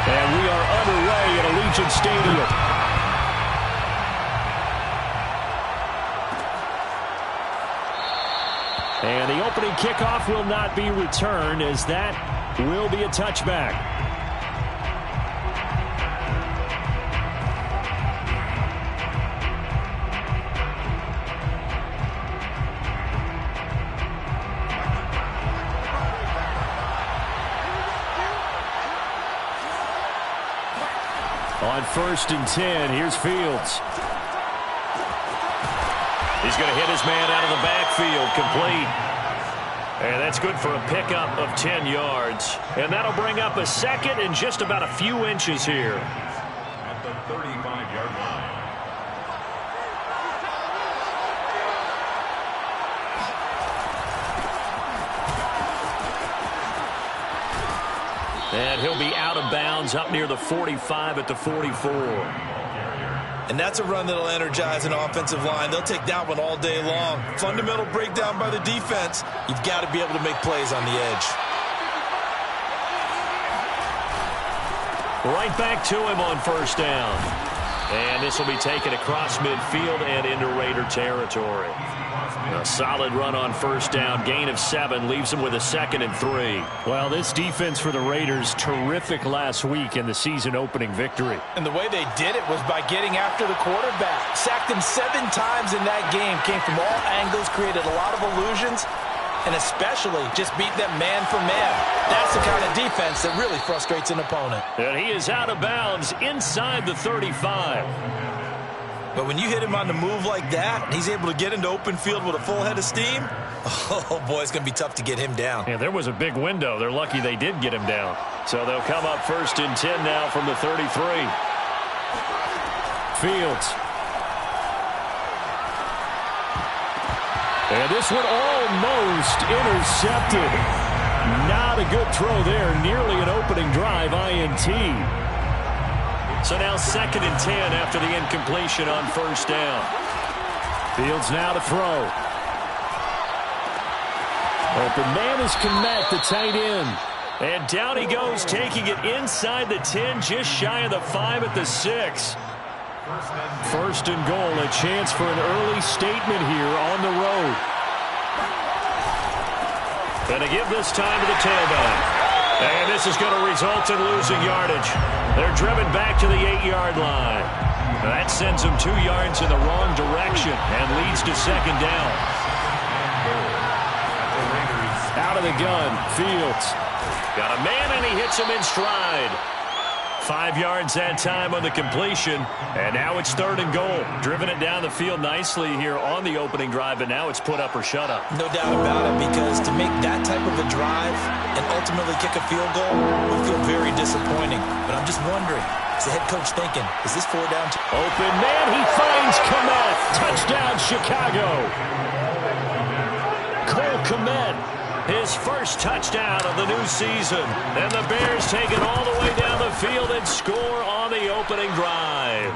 And we are underway at Allegiant Stadium. And the opening kickoff will not be returned, as that will be a touchback. On 1st and 10, here's Fields. He's going to hit his man out of the backfield, complete. And that's good for a pickup of 10 yards. And that'll bring up a second and just about a few inches here. At the 35-yard line. And he'll be out of bounds up near the 45 at the 44. And that's a run that'll energize an offensive line. They'll take that one all day long. Fundamental breakdown by the defense. You've got to be able to make plays on the edge. Right back to him on 1st down. And this will be taken across midfield and into Raider territory. A solid run on 1st down. Gain of 7 leaves them with a 2nd and 3. Well, this defense for the Raiders, terrific last week in the season opening victory. And the way they did it was by getting after the quarterback. Sacked him 7 times in that game. Came from all angles, created a lot of illusions, and especially just beat them man for man. That's the kind of defense that really frustrates an opponent. And he is out of bounds inside the 35. But when you hit him on the move like that, and he's able to get into open field with a full head of steam, oh, boy, it's going to be tough to get him down. Yeah, there was a big window. They're lucky they did get him down. So they'll come up 1st and 10 now from the 33. Fields. And this one almost intercepted. Not a good throw there. Nearly an opening drive, INT. So now 2nd and 10 after the incompletion on 1st down. Fields now to throw. Open man is Kmet, the tight end. And down he goes, taking it inside the 10, just shy of the 5 at the 6. 1st and goal, a chance for an early statement here on the road. And to give this time to the tailback. And this is going to result in losing yardage. They're driven back to the 8-yard line. That sends them 2 yards in the wrong direction and leads to 2nd down. Out of the gun, Fields. Got a man and he hits him in stride. 5 yards that time on the completion. And now it's 3rd and goal. Driven it down the field nicely here on the opening drive, but now it's put up or shut up. No doubt about it, because to make that type of a drive and ultimately kick a field goal will feel very disappointing. But I'm just wondering, is the head coach thinking, is this 4 down? Open man, he finds Kmet. Touchdown, Chicago. Cole Kmet. His first touchdown of the new season. And the Bears take it all the way down the field and score on the opening drive.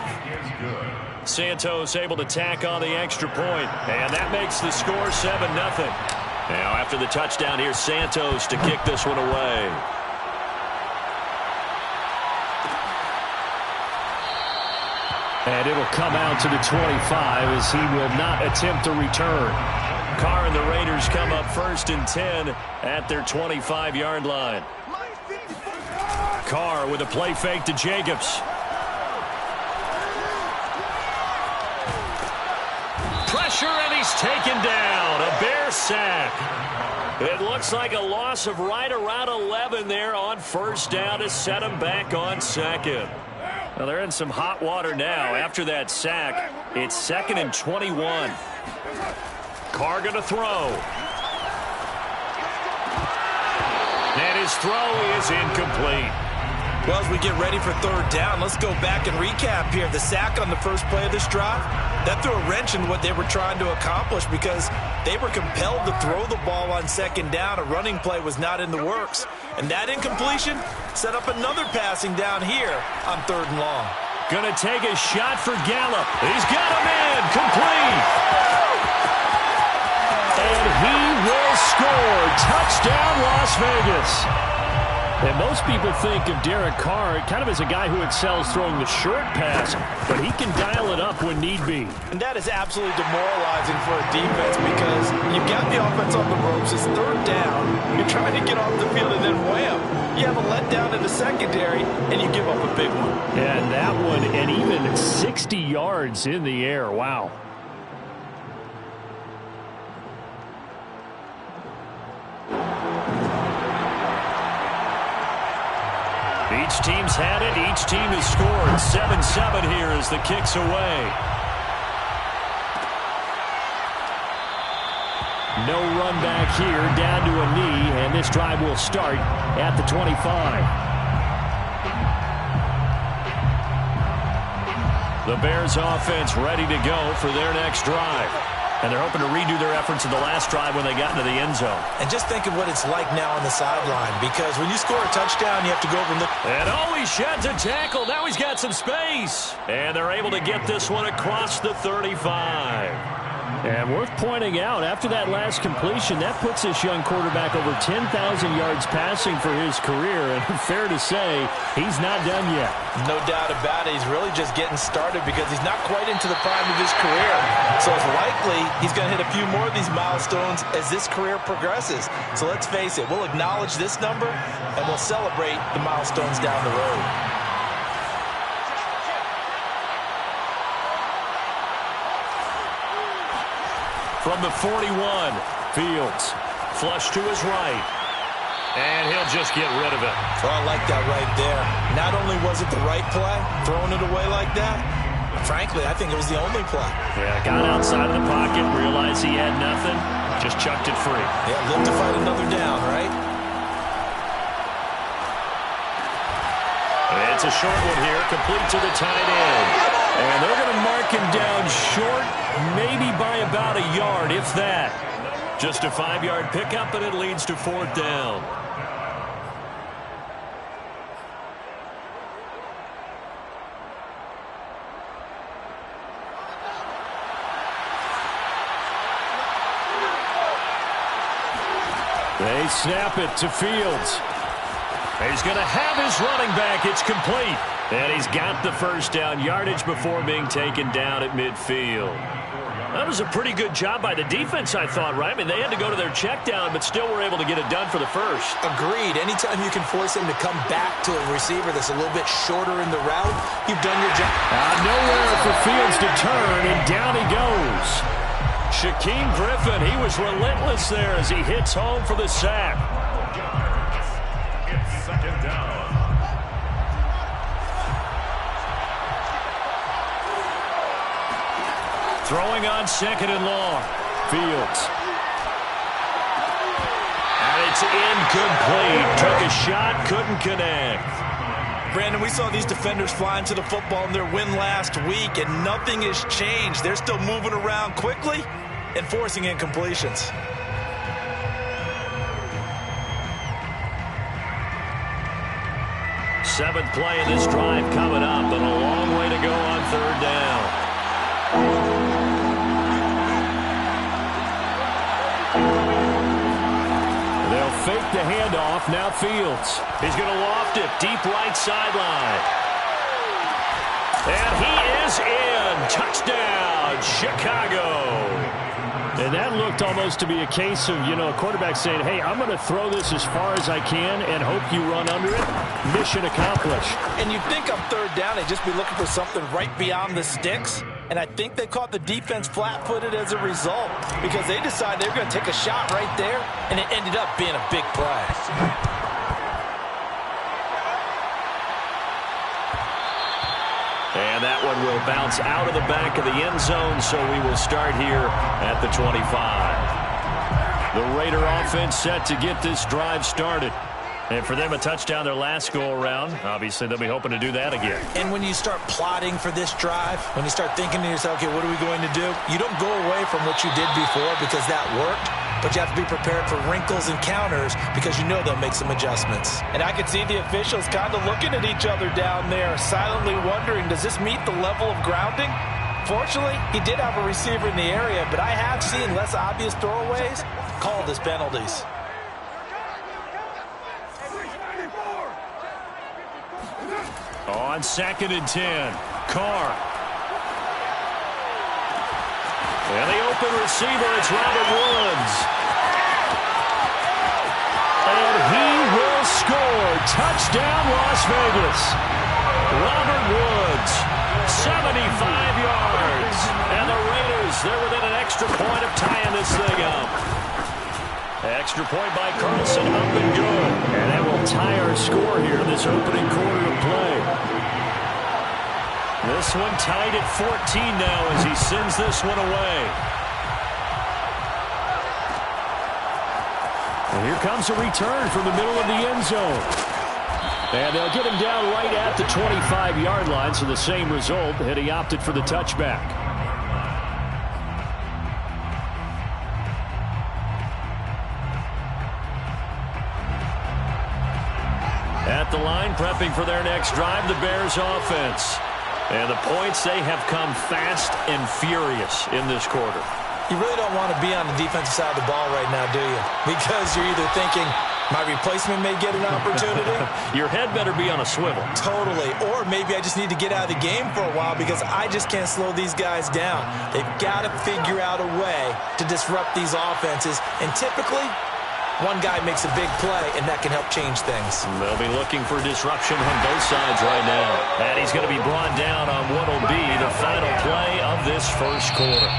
Santos able to tack on the extra point. And that makes the score 7-0. Now after the touchdown, here's Santos to kick this one away. And it'll come out to the 25 as he will not attempt to return. Carr and the Raiders come up 1st and 10 at their 25-yard line. Carr with a play fake to Jacobs. Pressure, and he's taken down. A Bear sack. It looks like a loss of right around 11 there on 1st down to set him back on 2nd. Well, they're in some hot water now. After that sack, it's 2nd and 21. Carr going to throw. And his throw is incomplete. Well, as we get ready for 3rd down, let's go back and recap here. The sack on the first play of this drive, that threw a wrench in what they were trying to accomplish because they were compelled to throw the ball on 2nd down. A running play was not in the works. And that incompletion set up another passing down here on 3rd and long. Going to take a shot for Gallup. He's got him in. Complete. And he will score. Touchdown, Las Vegas. And most people think of Derek Carr kind of as a guy who excels throwing the short pass, but he can dial it up when need be. And that is absolutely demoralizing for a defense because you've got the offense on the ropes. It's third down. You're trying to get off the field, and then wham, you have a letdown in the secondary, and you give up a big one. And that one, and even 60 yards in the air. Wow. Each team's had it. Each team has scored. 7-7 here as the kick's away. No run back here, down to a knee, and this drive will start at the 25. The Bears offense ready to go for their next drive. And they're hoping to redo their efforts in the last drive when they got into the end zone. And just think of what it's like now on the sideline, because when you score a touchdown, you have to go over and look. And he sheds a tackle. Now he's got some space. And they're able to get this one across the 35. And worth pointing out, after that last completion, that puts this young quarterback over 10,000 yards passing for his career. And fair to say, he's not done yet. No doubt about it. He's really just getting started because he's not quite into the prime of his career. So it's likely he's going to hit a few more of these milestones as this career progresses. So let's face it, we'll acknowledge this number and we'll celebrate the milestones down the road. From the 41, Fields, flush to his right. And he'll just get rid of it. Oh, I like that right there. Not only was it the right play, throwing it away like that, frankly, I think it was the only play. Yeah, got outside of the pocket, realized he had nothing, just chucked it free. Yeah, live to fight another down, right? It's a short one here, complete to the tight end. And they're going to mark him down short, maybe by about a yard, if that. Just a 5-yard pickup, and it leads to fourth down. They snap it to Fields. He's going to have his running back. It's complete. And he's got the first down, yardage before being taken down at midfield. That was a pretty good job by the defense, I thought, right? I mean, they had to go to their check down, but still were able to get it done for the first. Agreed. Anytime you can force him to come back to a receiver that's a little bit shorter in the route, you've done your job. Nowhere for Fields to turn, and down he goes. Shaquem Griffin, he was relentless there as he hits home for the sack. It's second down. Throwing on second and long. Fields. And it's incomplete. Took a shot, couldn't connect. Brandon, we saw these defenders flying to the football in their win last week, and nothing has changed. They're still moving around quickly and forcing incompletions. Seventh play of this drive coming up, and a long way to go on third down. They'll fake the handoff. Now Fields. He's going to loft it. Deep right sideline. And he is in. Touchdown, Chicago. And that looked almost to be a case of, a quarterback saying, hey, I'm going to throw this as far as I can and hope you run under it. Mission accomplished. And you'd think on third down they'd just be looking for something right beyond the sticks. And I think they caught the defense flat-footed as a result because they decided they were going to take a shot right there, and it ended up being a big play. And that one will bounce out of the back of the end zone, so we will start here at the 25. The Raider offense set to get this drive started. And for them, a touchdown their last go-around. Obviously, they'll be hoping to do that again. And when you start plotting for this drive, when you start thinking to yourself, okay, what are we going to do? You don't go away from what you did before because that worked, but you have to be prepared for wrinkles and counters because you know they'll make some adjustments. And I could see the officials kind of looking at each other down there, silently wondering, does this meet the level of grounding? Fortunately, he did have a receiver in the area, but I have seen less obvious throwaways called as penalties. On 2nd and 10, Carr. And the open receiver, it's Robert Woods. And he will score. Touchdown, Las Vegas. Robert Woods, 75 yards. And the Raiders, they're within an extra point of tying this thing up. Extra point by Carlson, up and good. And that will tie our score here in this opening quarter of play. This one tied at 14 now as he sends this one away. And here comes a return from the middle of the end zone. And they'll get him down right at the 25-yard line, so the same result, and he opted for the touchback. At the line, prepping for their next drive, the Bears offense. And the points, they have come fast and furious in this quarter. You really don't want to be on the defensive side of the ball right now, do you? Because you're either thinking, my replacement may get an opportunity. Your head better be on a swivel. Totally. Or maybe I just need to get out of the game for a while because I just can't slow these guys down. They've got to figure out a way to disrupt these offenses. And typically, one guy makes a big play, and that can help change things. They'll be looking for disruption on both sides right now. And he's going to be brought down on what will be the final play of this first quarter.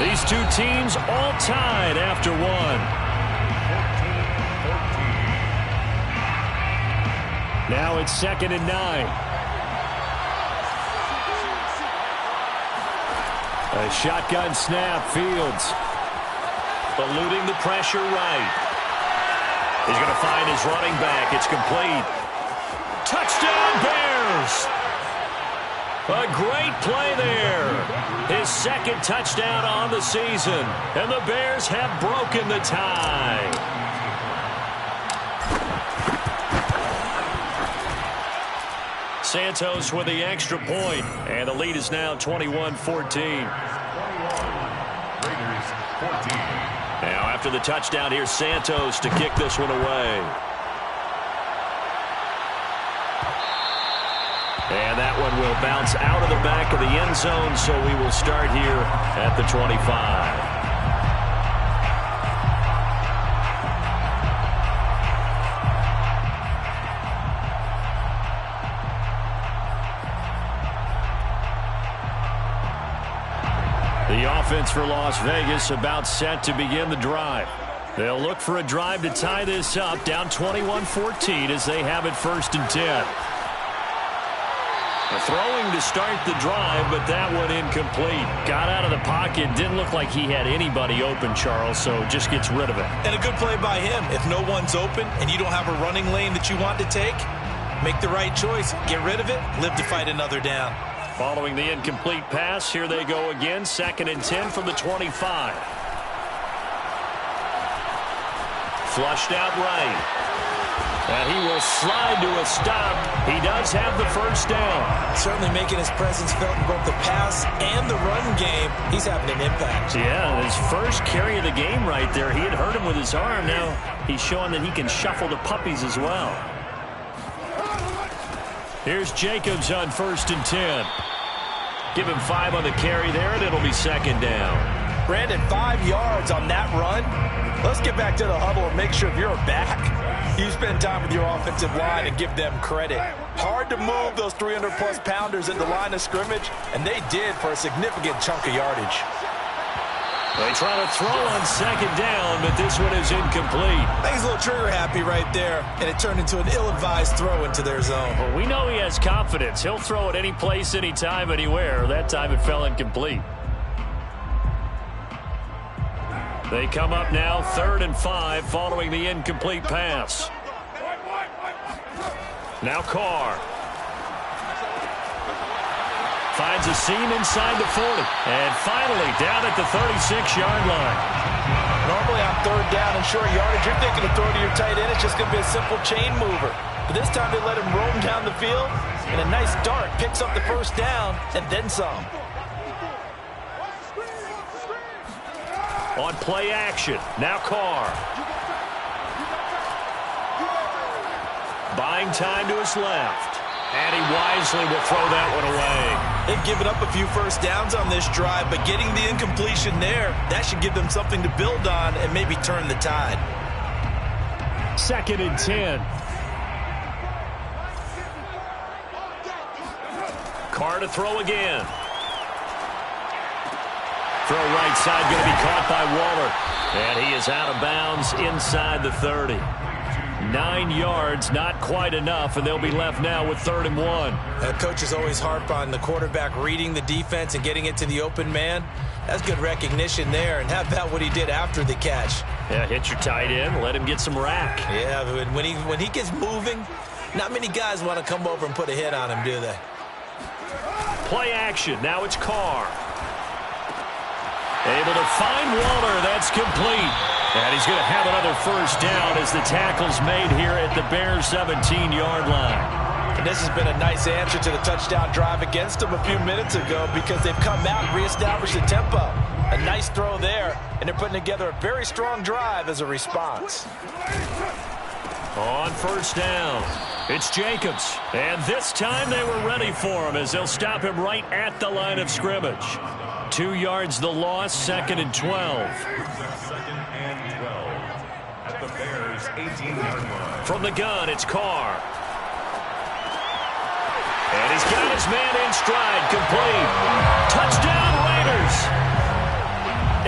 These two teams all tied after one. Now it's 2nd and 9. A shotgun snap, Fields. Eluding the pressure right. He's going to find his running back. It's complete. Touchdown, Bears! A great play there. His second touchdown on the season. And the Bears have broken the tie. Santos with the extra point. And the lead is now 21-14. Raiders 14. Now after the touchdown, here's Santos to kick this one away. And that one will bounce out of the back of the end zone, so we will start here at the 25. The offense for Las Vegas about set to begin the drive. They'll look for a drive to tie this up, down 21-14 as they have it 1st and 10. Throwing to start the drive, but that one incomplete. Got out of the pocket, didn't look like he had anybody open, Charles, so just gets rid of it. And a good play by him. If no one's open and you don't have a running lane that you want to take, make the right choice. Get rid of it, live to fight another down. Following the incomplete pass, here they go again, 2nd and 10 from the 25. Flushed out right. And he will slide to a stop. He does have the first down. Certainly making his presence felt in both the pass and the run game. He's having an impact. Yeah, his first carry of the game right there. He had hurt him with his arm. Now he's showing that he can shuffle the puppies as well. Here's Jacobs on 1st and 10. Give him 5 on the carry there, and it'll be 2nd down. Brandon, 5 yards on that run. Let's get back to the huddle and make sure if you're a back, you spend time with your offensive line and give them credit. Hard to move those 300-plus pounders at the line of scrimmage, and they did for a significant chunk of yardage. They try to throw on 2nd down, but this one is incomplete. I think he's a little trigger happy right there, and it turned into an ill-advised throw into their zone. Well, we know he has confidence. He'll throw it any place, anytime, anywhere. That time it fell incomplete. They come up now 3rd and 5 following the incomplete pass. Now Carr. Finds a seam inside the 40. And finally down at the 36-yard line. Normally on 3rd down and short yardage, you're thinking to throw to your tight end. It's just going to be a simple chain mover. But this time they let him roam down the field. And a nice dart picks up the 1st down and then some. On play action, now Carr. Buying time to his left. And he wisely will throw that one away. They've given up a few first downs on this drive, but getting the incompletion there, that should give them something to build on and maybe turn the tide. 2nd and 10. Carr to throw again. Throw right side, going to be caught by Waller. And he is out of bounds inside the 30. 9 yards, not quite enough, and they'll be left now with 3rd and 1. Coaches always harp on the quarterback reading the defense and getting it to the open man. That's good recognition there, and how about what he did after the catch? Yeah, hit your tight end, let him get some rack. Yeah, when he gets moving, not many guys want to come over and put a hit on him, do they? Play action, now it's Carr. Able to find Waller, that's complete. And he's going to have another first down as the tackle's made here at the Bears' 17-yard line. And this has been a nice answer to the touchdown drive against them a few minutes ago because they've come out and reestablished the tempo. A nice throw there, and they're putting together a very strong drive as a response. On first down, it's Jacobs. And this time they were ready for him as they'll stop him right at the line of scrimmage. 2 yards the loss, 2nd and 12. 2nd and 12 at the Bears' 18-yard line. From the gun, it's Carr. And he's got his man in stride, complete. Touchdown, Raiders.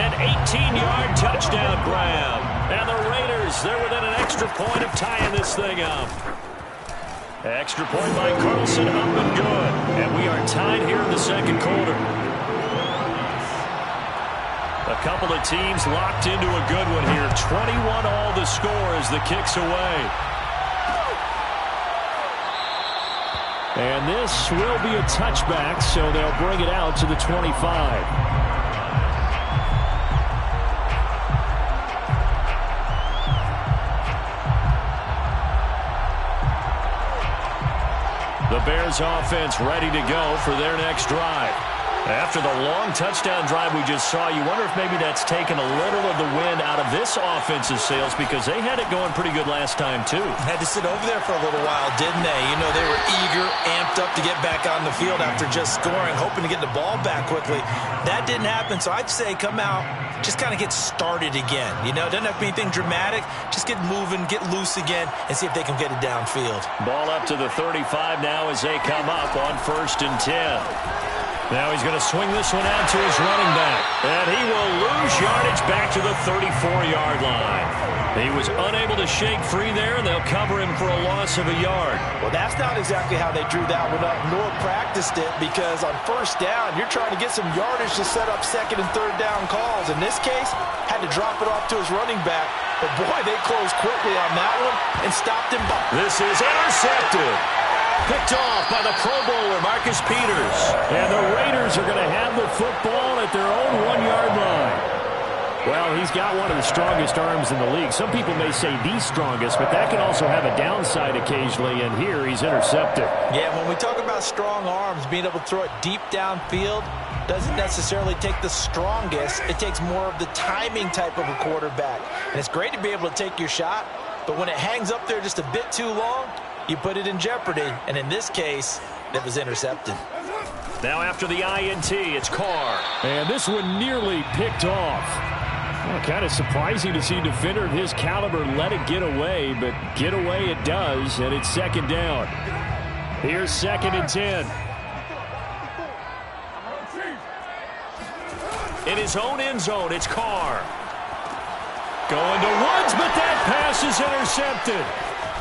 An 18-yard touchdown grab. And the Raiders, they're within an extra point of tying this thing up. Extra point by Carlson, up and good. And we are tied here in the 2nd quarter. A couple of teams locked into a good one here. 21 all the score as the kick's away. And this will be a touchback, so they'll bring it out to the 25. The Bears offense ready to go for their next drive. After the long touchdown drive we just saw, you wonder if maybe that's taken a little of the wind out of this offensive sails because they had it going pretty good last time, too. Had to sit over there for a little while, didn't they? You know, they were eager, amped up to get back on the field after just scoring, hoping to get the ball back quickly. That didn't happen, so I'd say come out, just kind of get started again. You know, doesn't have to be anything dramatic. Just get moving, get loose again, and see if they can get it downfield. Ball up to the 35 now as they come up on 1st and 10. Now he's going to swing this one out to his running back. And he will lose yardage back to the 34-yard line. He was unable to shake free there, and they'll cover him for a loss of a yard. Well, that's not exactly how they drew that one up, nor practiced it, because on first down, you're trying to get some yardage to set up 2nd and 3rd down calls. In this case, had to drop it off to his running back. But, boy, they closed quickly on that one and stopped him. This is intercepted. Picked off by the Pro Bowler, Marcus Peters. And the Raiders are going to have the football at their own 1-yard line. Well, he's got one of the strongest arms in the league. Some people may say the strongest, but that can also have a downside occasionally, and here he's intercepted. Yeah, when we talk about strong arms, being able to throw it deep downfield doesn't necessarily take the strongest. It takes more of the timing type of a quarterback. And it's great to be able to take your shot, but when it hangs up there just a bit too long, you put it in jeopardy, and in this case, it was intercepted. Now after the INT, it's Carr. And this one nearly picked off. Well, kind of surprising to see a defender of his caliber let it get away, but get away it does, and it's 2nd down. Here's 2nd and 10. In his own end zone, it's Carr. Going to Woods, but that pass is intercepted.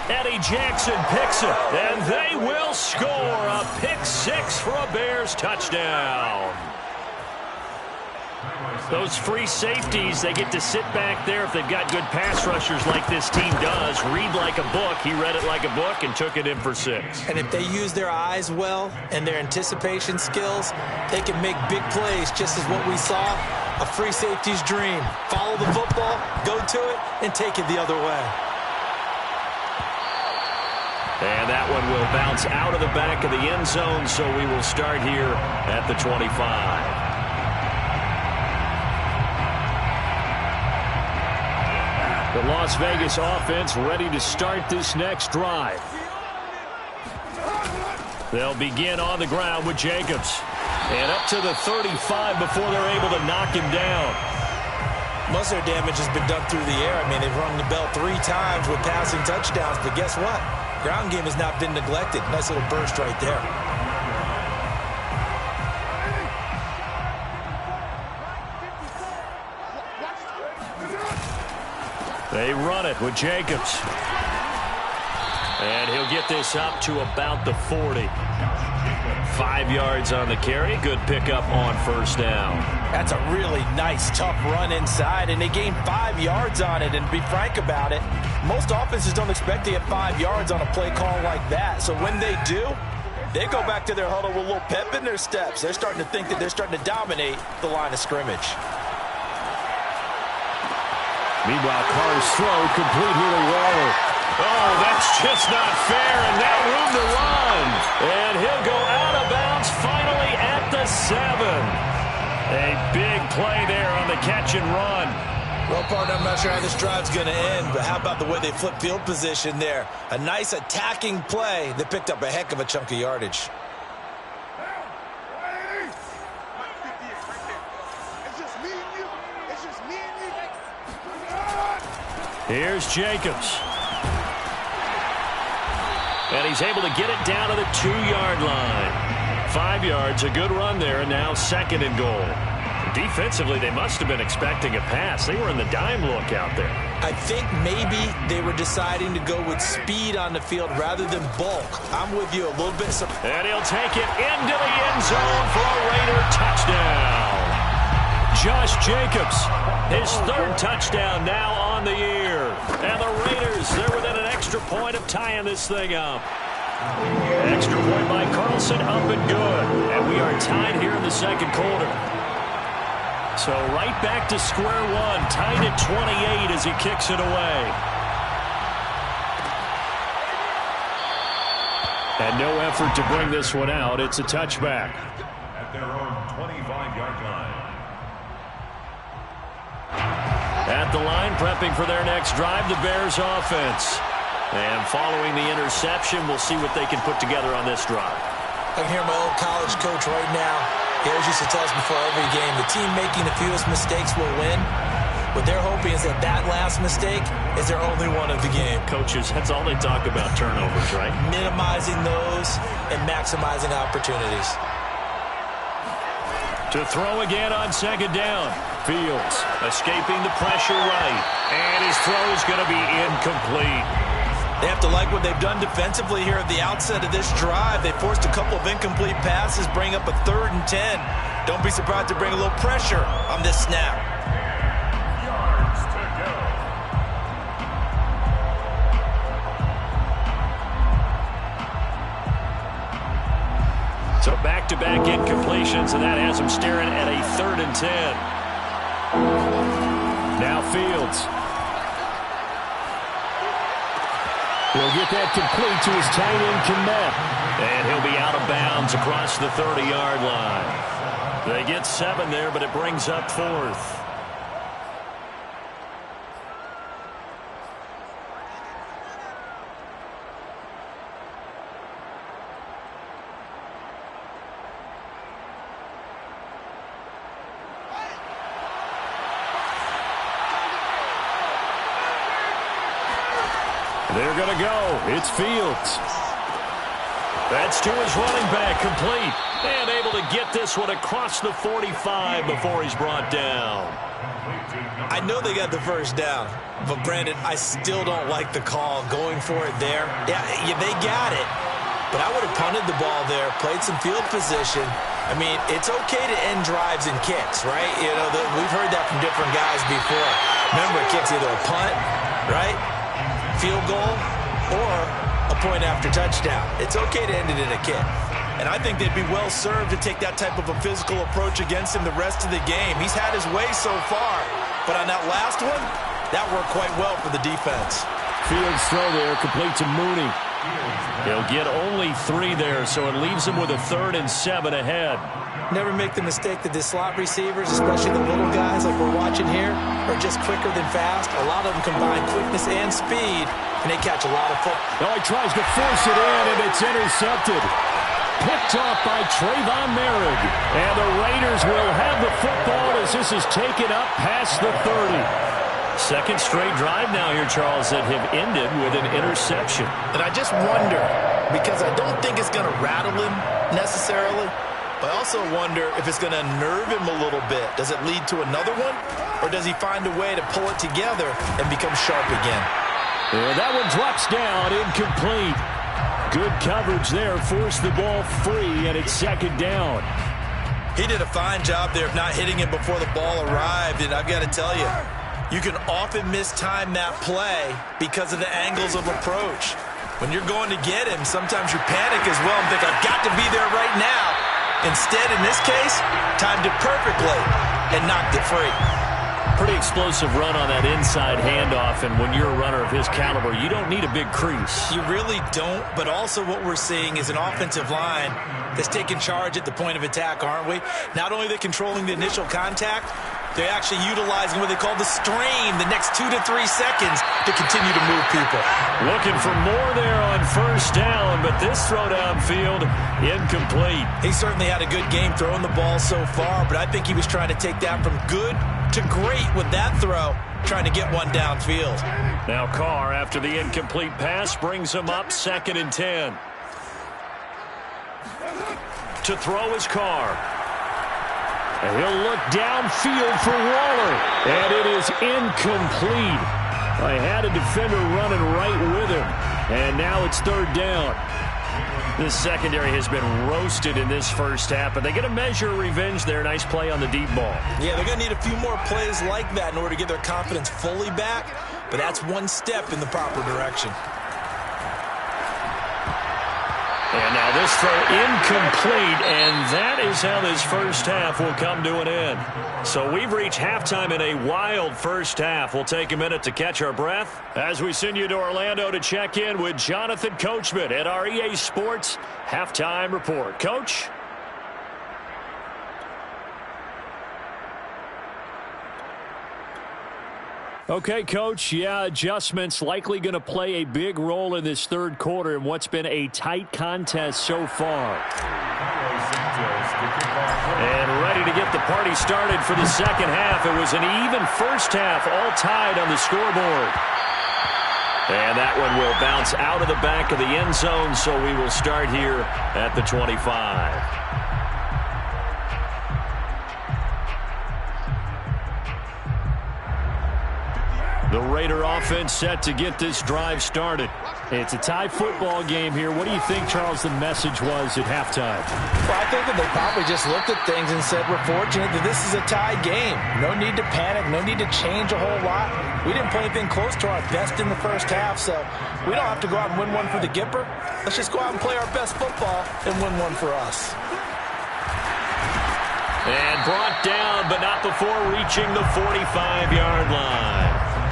Eddie Jackson picks it, and they will score a pick-6 for a Bears touchdown. Those free safeties, they get to sit back there if they've got good pass rushers like this team does. Read like a book. He read it like a book and took it in for 6. And if they use their eyes well and their anticipation skills, they can make big plays, just as what we saw, a free safety's dream. Follow the football, go to it, and take it the other way. And that one will bounce out of the back of the end zone, so we will start here at the 25. The Las Vegas offense ready to start this next drive. They'll begin on the ground with Jacobs. And up to the 35 before they're able to knock him down. Most of their damage has been done through the air. I mean, they've rung the bell 3 times with passing touchdowns, but guess what? Ground game has not been neglected. Nice little burst right there. They run it with Jacobs. And he'll get this up to about the 40. 5 yards on the carry. Good pickup on first down. That's a really nice, tough run inside, and they gained 5 yards on it. And to be frank about it, most offenses don't expect to get 5 yards on a play call like that. So when they do, they go back to their huddle with a little pep in their steps. They're starting to think that they're starting to dominate the line of scrimmage. Meanwhile, Carr's throw complete here to Waller. Oh, that's just not fair, and now room to run. And he'll go out of bounds finally at the 7. A big play there on the catch and run. Well, partner, I'm not sure how this drive's going to end, but how about the way they flip field position there? A nice attacking play that picked up a heck of a chunk of yardage. Here's Jacobs. And he's able to get it down to the 2-yard line. 5 yards, a good run there, and now 2nd and goal. Defensively, they must have been expecting a pass. They were in the dime look out there. I think maybe they were deciding to go with speed on the field rather than bulk. I'm with you a little bit. And he'll take it into the end zone for a Raider touchdown. Josh Jacobs, his 3rd touchdown now on the year. And the Raiders, they're within an extra point of tying this thing up. Extra point by Carlson, up and good. And we are tied here in the 2nd quarter. So right back to square one, tied at 28 as he kicks it away. And no effort to bring this one out. It's a touchback. At their own 25-yard line. At the line, prepping for their next drive, the Bears offense. And following the interception, we'll see what they can put together on this drive. I can hear my old college coach right now. He always used to tell us before every game, the team making the fewest mistakes will win. What they're hoping is that that last mistake is their only one of the game. Coaches, that's all they talk about, turnovers, right? Minimizing those and maximizing opportunities. To throw again on 2nd down. Fields escaping the pressure right. And his throw is going to be incomplete. They have to like what they've done defensively here at the outset of this drive. They forced a couple of incomplete passes, bring up a 3rd and 10. Don't be surprised to bring a little pressure on this snap. Yards to go. So back-to-back incompletions, and that has him staring at a 3rd and 10. Now Fields. He'll get that complete to his tight end, Kmet. And he'll be out of bounds across the 30-yard line. They get 7 there, but it brings up 4th. They're going to go. It's Fields. That's to his running back, complete. And able to get this one across the 45 before he's brought down. I know they got the first down, but Brandon, I still don't like the call going for it there. Yeah, they got it, but I would have punted the ball there, played some field position. I mean, it's okay to end drives and kicks, right? You know, we've heard that from different guys before. Remember, a kick's either a punt, right? Field goal or a point after touchdown. It's okay to end it in a kick. And I think they'd be well served to take that type of a physical approach against him the rest of the game. He's had his way so far, but on that last one, that worked quite well for the defense. Fields throw there, complete to Mooney. He'll get only 3 there, so it leaves him with a 3rd and 7 ahead. Never make the mistake that the slot receivers, especially the little guys like we're watching here, are just quicker than fast. A lot of them combine quickness and speed, and they catch a lot of football. Oh, he tries to force it in, and it's intercepted. picked off by Trayvon Merritt. And the Raiders will have the football as this is taken up past the 30. Second straight drive now here, Charles, that have ended with an interception. And I just wonder, because I don't think it's going to rattle him necessarily, but I also wonder if it's going to unnerve him a little bit. Does it lead to another one, or does he find a way to pull it together and become sharp again? And that one drops down, incomplete. Good coverage there, forced the ball free, and it's second down. He did a fine job there of not hitting it before the ball arrived, and I've got to tell you, you can often mistime that play because of the angles of approach. When you're going to get him, sometimes you panic as well and think, I've got to be there right now. Instead, in this case, timed it perfectly and knocked it free. Pretty explosive run on that inside handoff, and when you're a runner of his caliber, you don't need a big crease. You really don't, but also what we're seeing is an offensive line that's taking charge at the point of attack, aren't we? Not only are they controlling the initial contact, they're actually utilizing what they call the stream, the next 2 to 3 seconds to continue to move people. Looking for more there on first down, but this throw downfield, incomplete. He certainly had a good game throwing the ball so far, but I think he was trying to take that from good to great with that throw, trying to get one downfield. Now Carr, after the incomplete pass, brings him up 2nd and 10. To throw is Carr. And he'll look downfield for Waller. And it is incomplete. I had a defender running right with him. And now it's 3rd down. This secondary has been roasted in this first half, but they get a measure of revenge there. Nice play on the deep ball. Yeah, they're going to need a few more plays like that in order to get their confidence fully back, but that's one step in the proper direction. And now this throw incomplete, and that is how this first half will come to an end. So we've reached halftime in a wild first half. We'll take a minute to catch our breath as we send you to Orlando to check in with Jonathan Coachman at our EA Sports Halftime Report. Coach? Okay, Coach, yeah, adjustments likely going to play a big role in this third quarter in what's been a tight contest so far. And ready to get the party started for the second half. It was an even first half, all tied on the scoreboard. And that one will bounce out of the back of the end zone, so we will start here at the 25. The Raider offense set to get this drive started. It's a tie football game here. What do you think, Charles, the message was at halftime? Well, I think that they probably just looked at things and said, we're fortunate that this is a tie game. No need to panic. No need to change a whole lot. We didn't play anything close to our best in the first half, so we don't have to go out and win one for the Gipper. Let's just go out and play our best football and win one for us. And brought down, but not before reaching the 45-yard line.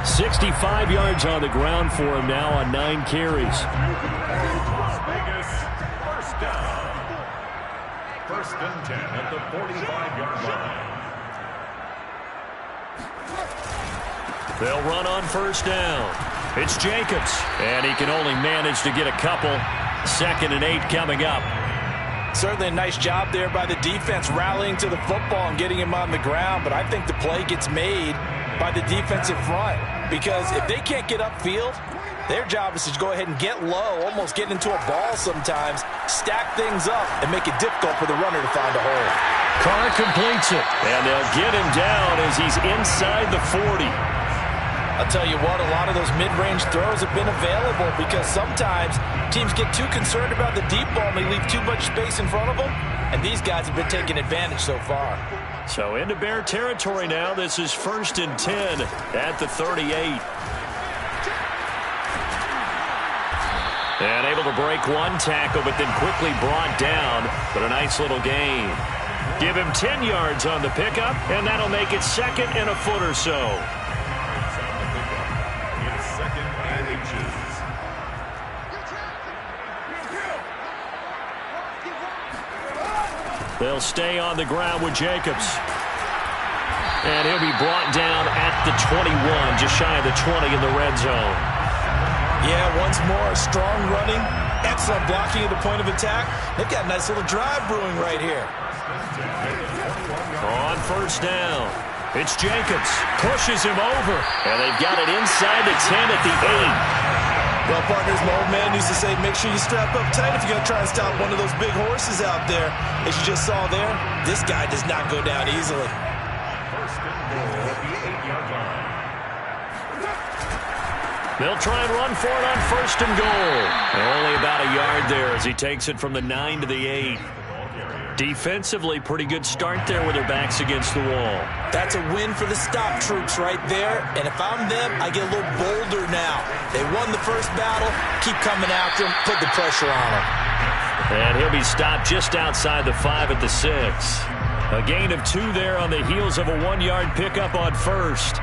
65 yards on the ground for him now on 9 carries. Las Vegas, first down. 1st and 10 at the 45-yard line. They'll run on first down. It's Jacobs, and he can only manage to get a couple. 2nd and 8 coming up. Certainly a nice job there by the defense rallying to the football and getting him on the ground, but I think the play gets made by the defensive front, because if they can't get upfield, their job is to go ahead and get low, almost get into a ball sometimes, stack things up, and make it difficult for the runner to find a hole. Carr completes it, and they'll get him down as he's inside the 40. I'll tell you what, a lot of those mid-range throws have been available because sometimes teams get too concerned about the deep ball and they leave too much space in front of them, and these guys have been taking advantage so far. So into Bear territory now. This is 1st and 10 at the 38. And able to break one tackle, but then quickly brought down. But a nice little gain. Give him 10 yards on the pickup, and that'll make it 2nd and a foot or so. It's 2nd and inches. They'll stay on the ground with Jacobs. And he'll be brought down at the 21, just shy of the 20 in the red zone. Yeah, once more, strong running, excellent blocking at the point of attack. They've got a nice little drive brewing right here. On first down, it's Jacobs. Pushes him over. And they've got it inside the 10 at the 8. Well, partners, my old man used to say, make sure you strap up tight if you're going to try and stop one of those big horses out there. As you just saw there, this guy does not go down easily. First and goal at the 8-yard line. They'll try and run for it on first and goal. And only about a yard there as he takes it from the 9 to the 8. Defensively, pretty good start there with their backs against the wall. That's a win for the stop troops right there. And if I'm them, I get a little bolder now. They won the first battle. Keep coming after them. Put the pressure on them. And he'll be stopped just outside the 5 at the 6. A gain of 2 there on the heels of a 1-yard pickup on first.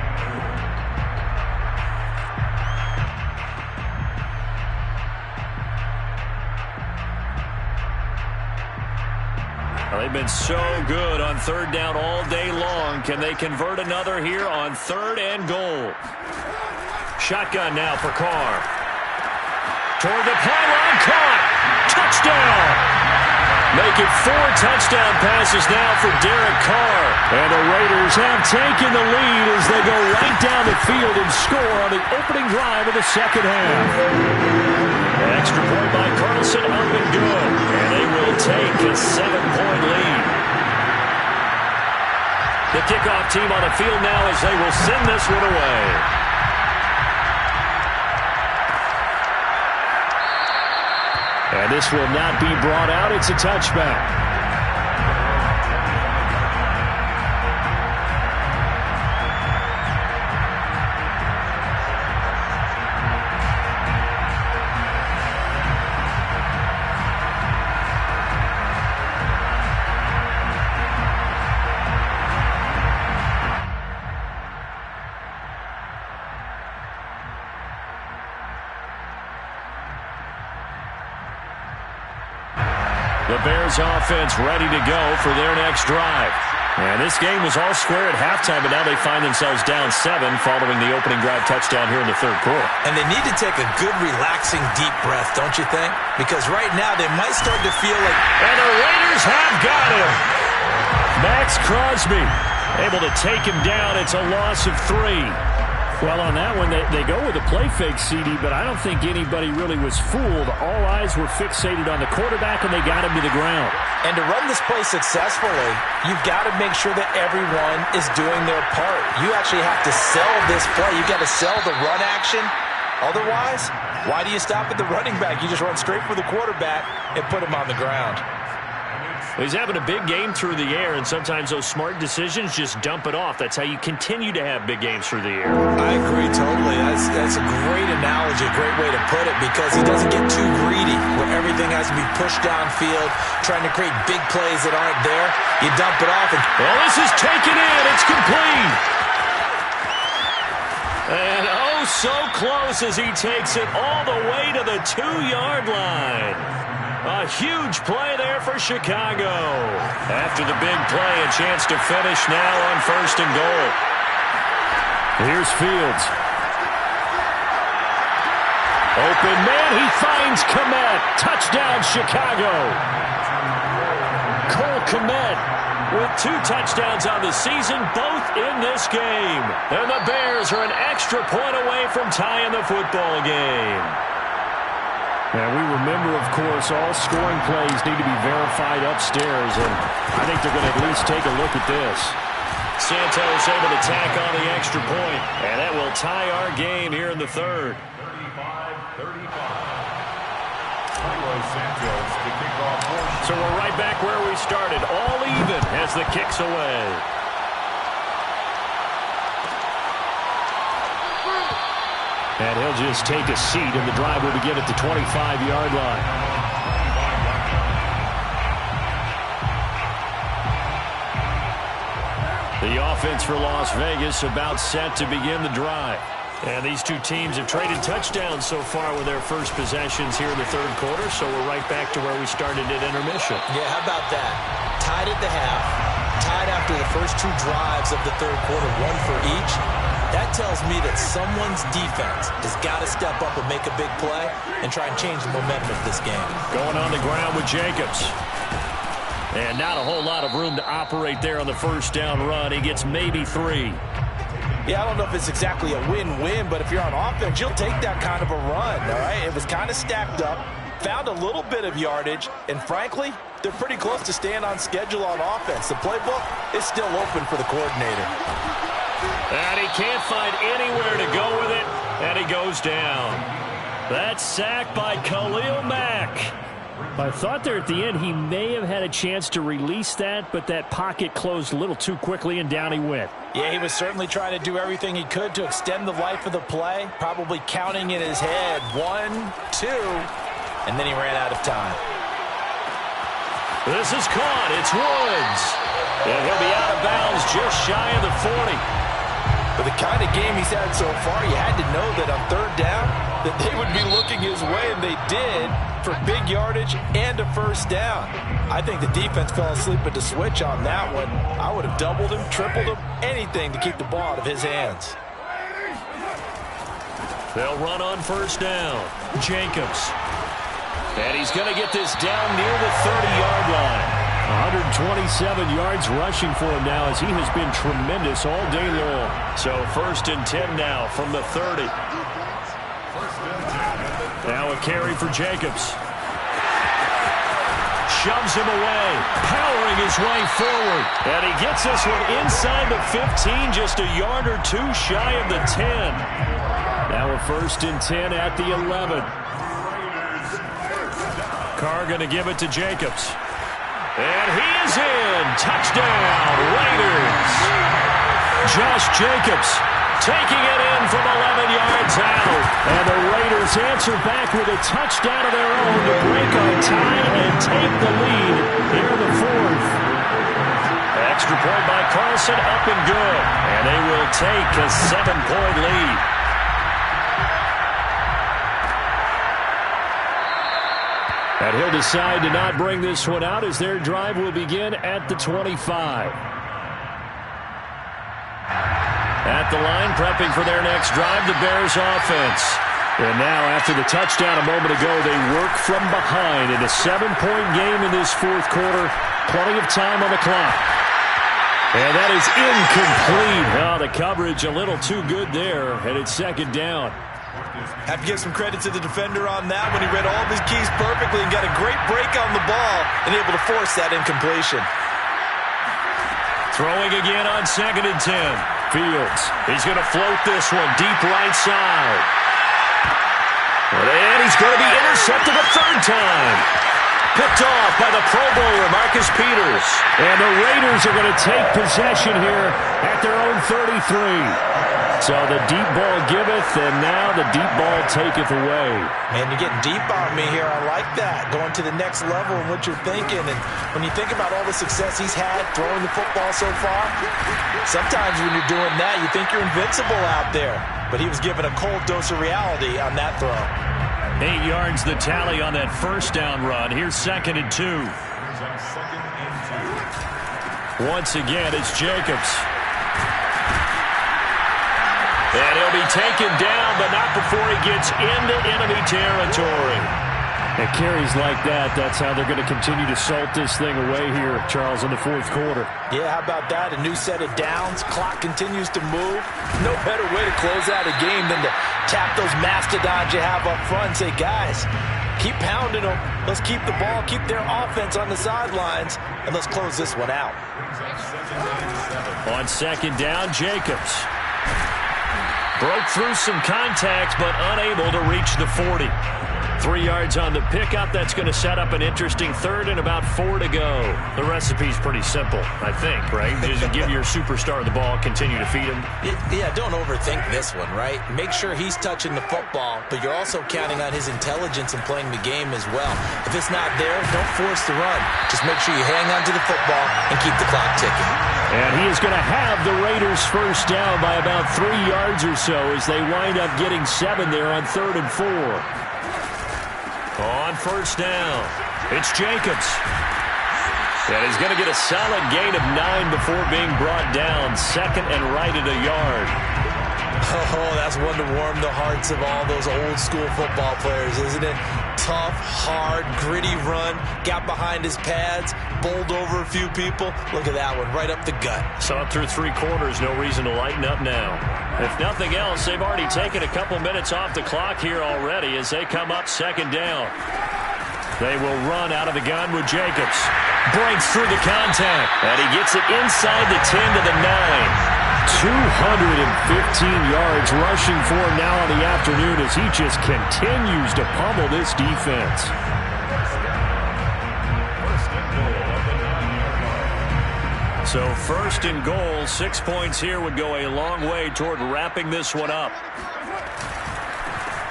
They've been so good on third down all day long. Can they convert another here on third and goal? Shotgun now for Carr. Toward the pylon, caught. Touchdown. Make it 4 touchdown passes now for Derek Carr. And the Raiders have taken the lead as they go right down the field and score on the opening drive of the second half. An extra point by Carlson up and good. And they will take a 7-point lead. The kickoff team on the field now as they will send this one away. And this will not be brought out. It's a touchback. The Bears offense ready to go for their next drive. And this game was all square at halftime, but now they find themselves down 7 following the opening drive touchdown here in the third quarter. And they need to take a good, relaxing, deep breath, don't you think? Because right now they might start to feel like... And the Raiders have got him. Max Crosby able to take him down. It's a loss of 3. Well, on that one, they go with a play fake, CD, but I don't think anybody really was fooled. All eyes were fixated on the quarterback, and they got him to the ground. And to run this play successfully, you've got to make sure that everyone is doing their part. You actually have to sell this play. You've got to sell the run action. Otherwise, why do you stop at the running back? You just run straight for the quarterback and put him on the ground. Well, he's having a big game through the air, and sometimes those smart decisions just dump it off. That's how you continue to have big games through the air. I agree totally. That's a great analogy, a great way to put it, because he doesn't get too greedy where everything has to be pushed downfield, trying to create big plays that aren't there. You dump it off. And well, this is taken in. It's complete. And oh, so close as he takes it all the way to the 2-yard line. A huge play there for Chicago. After the big play, a chance to finish now on first and goal. Here's Fields. Open man, he finds Kmet. Touchdown, Chicago. Cole Kmet with 2 touchdowns on the season, both in this game. And the Bears are an extra point away from tying the football game. And we remember, of course, all scoring plays need to be verified upstairs, and I think they're going to at least take a look at this. Santos able to tack on the extra point, and that will tie our game here in the third. 35-35. Santos to kick off. So we're right back where we started, all even as the kick's away. And he'll just take a seat, and the drive will begin at the 25-yard line. The offense for Las Vegas about set to begin the drive. And these two teams have traded touchdowns so far with their first possessions here in the third quarter, so we're right back to where we started at intermission. Yeah, how about that? Tied at the half, tied after the first 2 drives of the third quarter, 1 for each. That tells me that someone's defense has got to step up and make a big play and try and change the momentum of this game. Going on the ground with Jacobs. And not a whole lot of room to operate there on the first down run. He gets maybe 3. Yeah, I don't know if it's exactly a win-win, but if you're on offense, you'll take that kind of a run, all right? It was kind of stacked up, found a little bit of yardage, and frankly, they're pretty close to staying on schedule on offense. The playbook is still open for the coordinator. And he can't find anywhere to go with it, and he goes down. That's sacked by Khalil Mack. I thought there at the end he may have had a chance to release that, but that pocket closed a little too quickly, and down he went. Yeah, he was certainly trying to do everything he could to extend the life of the play, probably counting in his head 1, 2, and then he ran out of time. This is caught. It's Woods. And he'll be out of bounds just shy of the 40. With the kind of game he's had so far, you had to know that on third down that they would be looking his way, and they did, for big yardage and a first down. I think the defense fell asleep at the switch on that one. I would have doubled him, tripled him, anything to keep the ball out of his hands. They'll run on first down. Jacobs. And he's going to get this down near the 30-yard line. 127 yards rushing for him now as he has been tremendous all day long. So 1st and 10 now from the 30. Now a carry for Jacobs. Shoves him away, powering his way forward. And he gets this one inside the 15, just a yard or 2 shy of the 10. Now a 1st and 10 at the 11. Carr going to give it to Jacobs. And he is in. Touchdown, Raiders. Josh Jacobs taking it in from 11 yards out. And the Raiders answer back with a touchdown of their own to break on time and take the lead here in the 4th. Extra point by Carlson, up and good. And they will take a 7-point lead. And he'll decide to not bring this one out as their drive will begin at the 25. At the line, prepping for their next drive, the Bears offense. And now, after the touchdown a moment ago, they work from behind in a 7-point game in this 4th quarter. Plenty of time on the clock. And that is incomplete. Oh, the coverage a little too good there, and it's 2nd down. Have to give some credit to the defender on that when he read all of his keys perfectly and got a great break on the ball and able to force that incompletion. Throwing again on 2nd and 10. Fields. He's going to float this one deep right side. And he's going to be intercepted a 3rd time. Picked off by the Pro Bowler, Marcus Peters. And the Raiders are going to take possession here at their own 33. So the deep ball giveth, and now the deep ball taketh away. Man, you're getting deep on me here. I like that. Going to the next level in what you're thinking. And when you think about all the success he's had throwing the football so far, sometimes when you're doing that, you think you're invincible out there. But he was given a cold dose of reality on that throw. 8 yards the tally on that first down run. Here's 2nd and 2. Once again, it's Jacobs. And he'll be taken down, but not before he gets into enemy territory. And carries like that, that's how they're going to continue to salt this thing away here, Charles, in the 4th quarter. Yeah, how about that? A new set of downs. Clock continues to move. No better way to close out a game than to tap those mastodons you have up front and say, guys, keep pounding them. Let's keep the ball, keep their offense on the sidelines, and let's close this one out. On 2nd down, Jacobs. Broke through some contact, but unable to reach the 40. 3 yards on the pickup. That's going to set up an interesting 3rd and about 4 to go. The recipe's pretty simple, I think, right? Just give your superstar the ball, continue to feed him. Yeah, don't overthink this one, right? Make sure he's touching the football, but you're also counting on his intelligence in playing the game as well. If it's not there, don't force the run. Just make sure you hang on to the football and keep the clock ticking. And he is going to have the Raiders first down by about 3 yards or so as they wind up getting 7 there on 3rd and 4. On first down, it's Jacobs. And he's going to get a solid gain of 9 before being brought down. 2nd and right at a yard. Oh, that's one to warm the hearts of all those old-school football players, isn't it? Tough, hard, gritty run, got behind his pads, bowled over a few people. Look at that one, right up the gut. Saw it through 3 quarters, no reason to lighten up now. If nothing else, they've already taken a couple minutes off the clock here already as they come up 2nd down. They will run out of the gun with Jacobs. Breaks through the contact, and he gets it inside the 10 to the 9. 215 yards rushing for him now on the afternoon as he just continues to pummel this defense. So 1st and goal, 6 points here would go a long way toward wrapping this one up.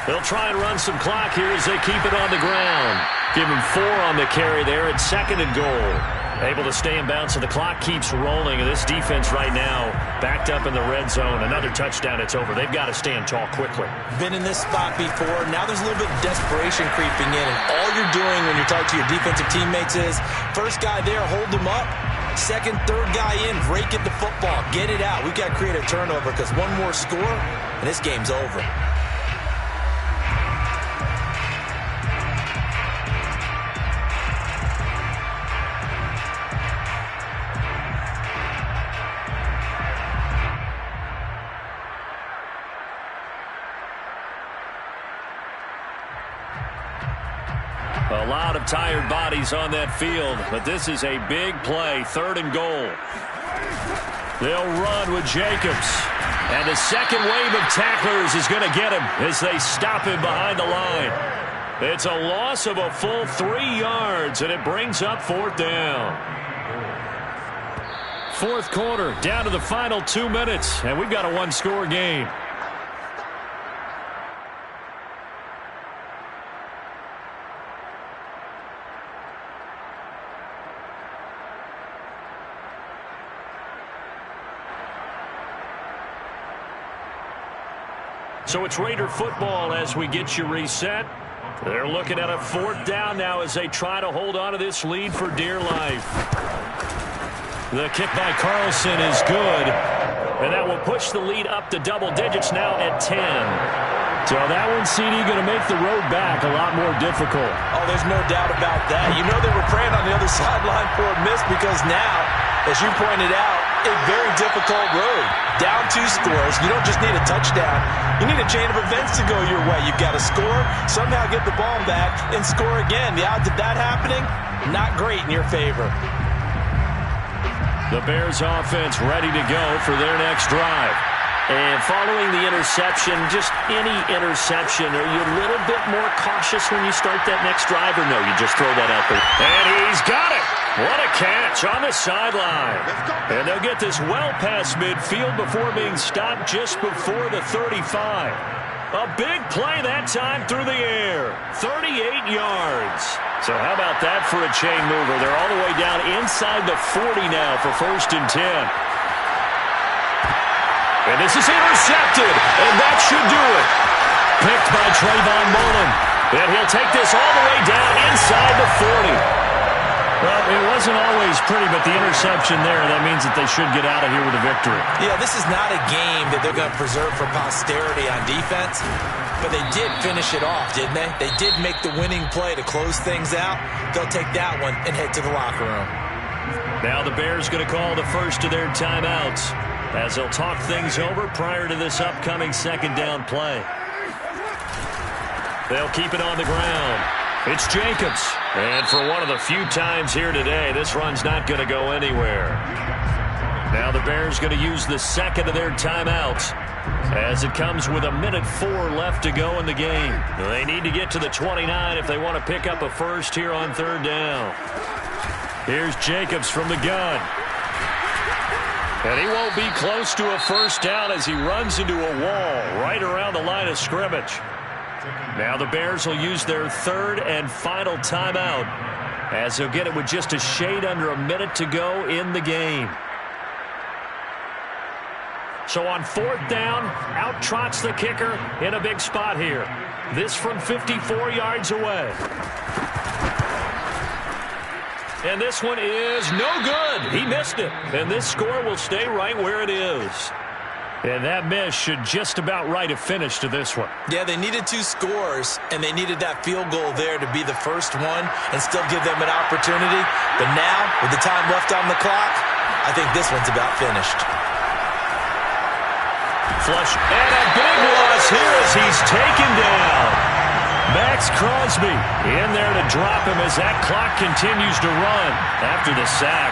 They'll try and run some clock here as they keep it on the ground. Give him 4 on the carry there at 2nd and goal. Able to stay in bounds, so the clock keeps rolling. And this defense right now backed up in the red zone. Another touchdown, it's over. They've got to stand tall quickly. Been in this spot before. Now there's a little bit of desperation creeping in. And all you're doing when you're talking to your defensive teammates is, first guy there, hold him up. Second, third guy in, break it the football. Get it out. We've got to create a turnover because one more score, and this game's over. A lot of tired bodies on that field, but this is a big play, 3rd and goal. They'll run with Jacobs. And the second wave of tacklers is going to get him as they stop him behind the line. It's a loss of a full 3 yards, and it brings up 4th down. 4th quarter, down to the final 2 minutes, and we've got a 1-score game. So it's Raider football as we get you reset. They're looking at a 4th down now as they try to hold on to this lead for dear life. The kick by Carlson is good, and that will push the lead up to double digits now at 10. So that one, CD, going to make the road back a lot more difficult. Oh, there's no doubt about that. You know they were praying on the other sideline for a miss because now, as you pointed out, a very difficult road. Down 2 scores. You don't just need a touchdown. You need a chain of events to go your way. You've got to score, somehow get the ball back, and score again. The odds of that happening, not great in your favor. The Bears offense ready to go for their next drive. And following the interception, just any interception, are you a little bit more cautious when you start that next drive, or no, you just throw that out there? And he's got it! What a catch on the sideline. And they'll get this well past midfield before being stopped just before the 35. A big play that time through the air. 38 yards. So how about that for a chain mover? They're all the way down inside the 40 now for 1st and 10. And this is intercepted, and that should do it. Picked by Trayvon Mullen. And he'll take this all the way down inside the 40. Well, it wasn't always pretty, but the interception there, that means that they should get out of here with a victory. Yeah, this is not a game that they're going to preserve for posterity on defense, but they did finish it off, didn't they? They did make the winning play to close things out. They'll take that one and head to the locker room. Now the Bears going to call the first of their timeouts as they'll talk things over prior to this upcoming 2nd down play. They'll keep it on the ground. It's Jacobs. And for one of the few times here today, this run's not going to go anywhere. Now the Bears going to use the 2nd of their timeouts as it comes with 1:04 left to go in the game. They need to get to the 29 if they want to pick up a first here on 3rd down. Here's Jacobs from the gun. And he won't be close to a first down as he runs into a wall right around the line of scrimmage. Now the Bears will use their 3rd and final timeout as they'll get it with just a shade under a minute to go in the game. So on 4th down, out trots the kicker in a big spot here. This from 54 yards away. And this one is no good. He missed it. And this score will stay right where it is. And that miss should just about write a finish to this one. Yeah, they needed 2 scores, and they needed that field goal there to be the first one and still give them an opportunity. But now, with the time left on the clock, I think this one's about finished. Flush, and a big loss here as he's taken down. Max Crosby in there to drop him as that clock continues to run. After the sack,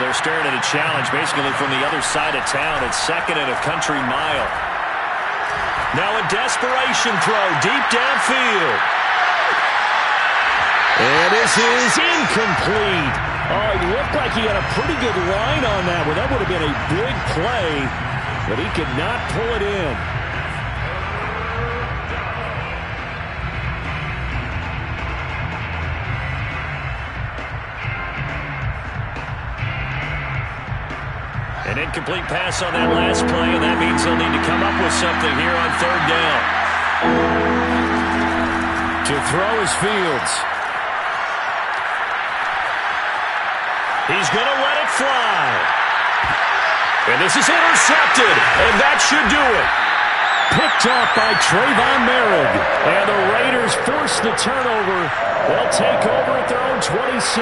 they're staring at a challenge basically from the other side of town. It's 2nd and a country mile. Now a desperation throw deep downfield. And this is incomplete. Oh, it looked like he had a pretty good line on that one. That would have been a big play, but he could not pull it in. An incomplete pass on that last play, and that means they'll need to come up with something here on 3rd down. To throw is Fields. He's going to let it fly. And this is intercepted, and that should do it. Picked off by Trayvon Merrick. And the Raiders force the turnover. They'll take over at their own 27.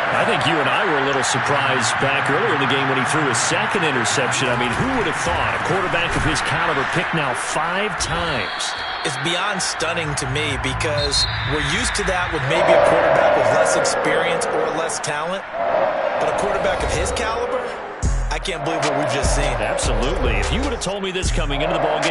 I think you and I were a little surprised back earlier in the game when he threw his 2nd interception. I mean, who would have thought a quarterback of his caliber picked now 5 times? It's beyond stunning to me because we're used to that with maybe a quarterback with less experience or less talent. But a quarterback of his caliber, I can't believe what we've just seen. Absolutely. If you would have told me this coming into the ballgame